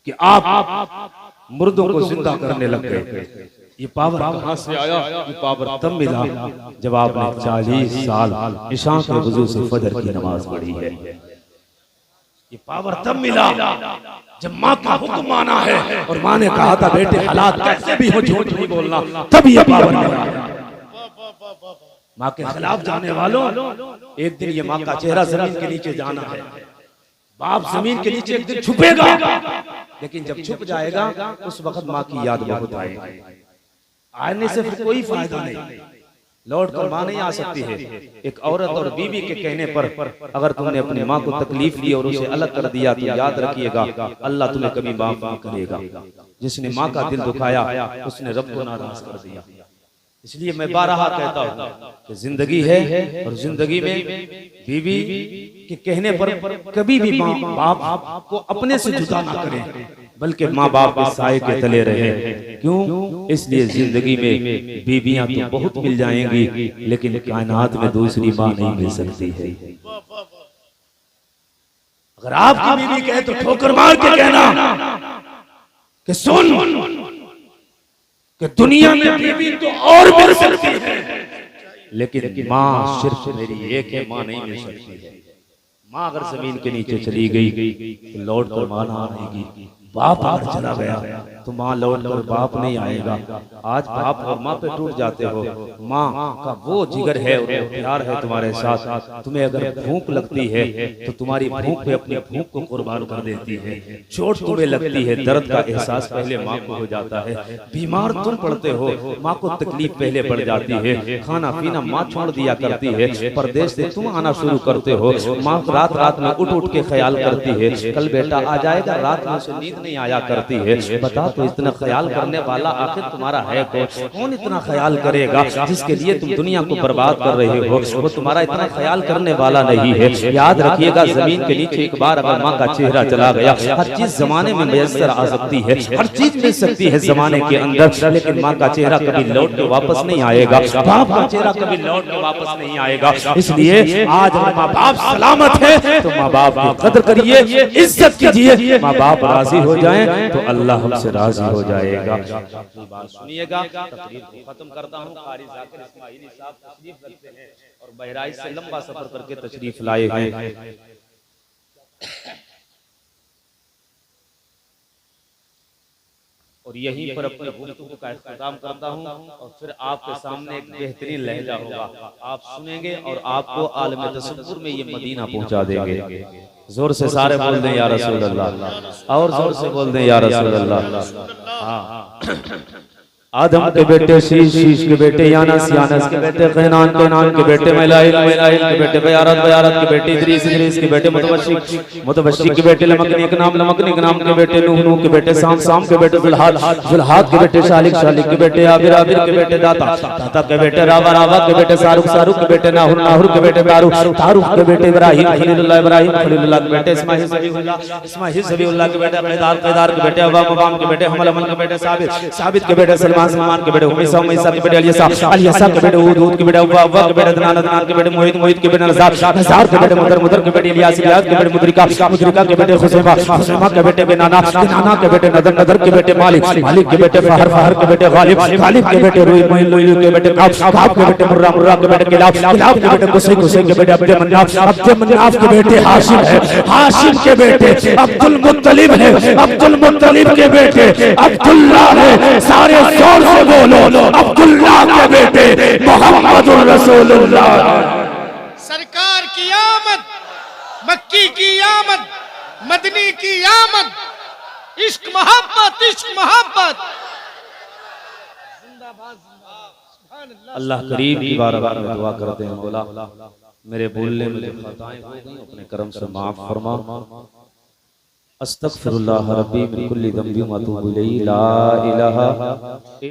कि आप मुर्दों को जिंदा करने लग गए। ये पावर कहां से आया? ये पावर तब मिला जब आपने 40 साल इशा के वजू से फजर की नमाज पढ़ी है। ये पावर तब मिला जब माँ का हुक्म माना है और माँ ने कहा था बेटे हालात कैसे भी हो झूठ नहीं बोलना, तब ये पावर मिला। माँ के खिलाफ जाने वालों, एक दिन ये माँ का चेहरा जमीन के नीचे जाना है। बाप जमीन के नीचे एक दिन छुपेगा, लेकिन जब छुप जाएगा उस वक्त माँ की याद बहुत आएगी। आने से फिर कोई फायदा नहीं, लौट कर माँ नहीं आ सकती है। एक औरत और बीवी के कहने पर अगर तुमने अपनी माँ को तकलीफ दी और उसे अलग कर दिया तो याद रखिएगा अल्लाह तुम्हें कभी माफ नहीं करेगा। जिसने माँ का दिल दुखाया उसने रब को नाराज कर दिया। इसलिए मैं बारहा कहता हूँ कि जिंदगी है और जिंदगी में बीवी के कहने पर कभी भी माँ बाप को अपने से जुदा ना करें, बल्कि माँ बाप के साए के तले रहे। क्यों? इसलिए जिंदगी में बीवियां तो बहुत मिल जाएंगी, लेकिन कायनात में दूसरी माँ नहीं मिल सकती है। अगर आपकी बीवी कहे तो ठोकर मार के कहना कि सुन कि दुनिया में बीवी तो और मिल सकती है, लेकिन माँ सिर्फ मेरी एक है, माँ नहीं मिल सकती है। माँ अगर जमीन के नीचे चली गई तो लौट कर माँ ना आएगी। बाप अगर चला गया तो माँ लौट कर बाप नहीं आएगा। आज बाप और माँ पे टूट जाते हो। माँ का वो जिगर है और वो प्यार है तुम्हारे साथ। तुम्हें अगर भूख लगती है तो तुम्हारी भूख पे अपनी भूख को कुर्बान कर देती है। चोट तुम्हें लगती है, दर्द का एहसास पहले माँ को हो जाता है। बीमार तुम पड़ते हो, माँ को तकलीफ पहले बढ़ जाती है। खाना पीना माँ छोड़ दिया करती है, परदेश से तुम आना शुरू करते हो। माँ रात रात में उठ उठ के ख्याल करती है, कल बेटा आ जाएगा, रात में से नींद नहीं आया करती है। बता तो इतना ख्याल करने वाला आखिर तुम्हारा है कौन? इतना ख्याल करेगा जिसके लिए तुम दुनिया को बर्बाद कर रहे हो, वो तुम्हारा इतना ख्याल करने वाला नहीं है। याद रखिएगा, जमीन के नीचे एक बार अगर माँ का चेहरा चला गया, हर चीज जमाने में मुयस्सर आ सकती है, हर चीज मिल सकती है जमाने के अंदर, लेकिन माँ का चेहरा कभी लौट के वापस नहीं आएगा, बाप का चेहरा कभी लौट के वापस नहीं आएगा। इसलिए आज माँ बाप सलामत है तो माँ बाप की कदर करिए, इज्जत कीजिए। माँ बाप राजी हो जाएं तो अल्लाह हमसे राजी हो जाएगा। बात सुनिएगा, तकरीर को खत्म करता हूँ। कारी जाकिर इस्माइली साहब तशरीफ रखते हैं और बहराइच से लंबा सफर करके तशरीफ लाए हैं। और यहीं पर अपने गुफ्तगू का इख्तिताम करता हूँ और फिर आपके सामने एक बेहतरीन लहजा होगा, आप सुनेंगे और आपको आलम तसव्वुर में ये मदीना पहुंचा देंगे। जोर से सारे बोल दें या रसूल अल्लाह, और जोर से बोल दें या रसूल अल्लाह। हाँ, आदम के बेटे शीश, शीश के बेटे यानस, यानस के बेटे कैनान, कैनान के बेटे मैलाइल, मैलाइल के बेटे बयारत, बयारत के बेटे इदरीस, इदरीस के बेटे मुतवश्शिक, मुतवश्शिक के बेटे लमकनी के नाम, लमकनी के नाम के बेटे नूह, नूह के बेटे साम, साम के बेटे जुल्हाद, जुल्हाद के बेटे शालिक, शालिक के बेटे आबिर, आबिर के बेटे दाता, दाता के बेटे रावा, रावा के बेटे सारुक, सारुक के बेटे नाहुर, नाहुर के बेटे तारुक, तारुक के बेटे इब्राहिम खलीलुल्लाह, इब्राहिम खलीलुल्लाह के बेटे इस्माइल ज़बीहुल्लाह, इस्माइल ज़बीहुल्लाह के बेटे क़ैदार, क़ैदार के बेटे अवाम, अवाम के बेटे हमल, हमल के बेटे साबित, साबित के बेटे सलमान के बेटे उमैसा, उमैसा के बेटे अलियसा, अलियसा के बेटे उद, उद के बेटे अव्वा, अव्वा के बेटे अदनान, अदनान के बेटे मोहित, मोहित के बेटे नज़ार, नज़ार के बेटे मुदर, मुदर के बेटे इलियास, इलियास के बेटे मुदरिका, मुदरिका के बेटे खुज़ैमा, खुज़ैमा के बेटे बेनाना, बेनाना के बेटे नदर, नदर के बेटे मालिक, मालिक के बेटे फहर, फहर के बेटे गालिब, गालिब के बेटे रुई, मुई, लुई के बेटे काब, काब के बेटे मुर्रा, मुर्रा के बेटे किलाब, किलाब के बेटे कुसै, कुसै के बेटे अब्दे मन्नाफ, अब्दे मन्नाफ के बेटे हाशिम है, हाशिम के बेटे अब्दुल मुत्तलिब है, अब्दुल मुत्तलिब के बेटे अब्दुल्ला है। सारे जोर से बोलो, अब्दुल्लाह के बेटे मोहम्मदुर रसूलुल्लाह। सरकार की आमद, मक्की की आमद, मदनी की आमद, इश्क मोहब्बत, इश्क मोहब्बत। अल्लाह करीम की बारगाह में दुआ करते हैं, बोला मेरे बोलने में जो खताएं हो गई अपने करम से माफ फरमा। अस्तगफिरुल्लाह रब्बी मिन कुल्ली ज़ंबिन व अतूबु इलैहि, ला इलाहा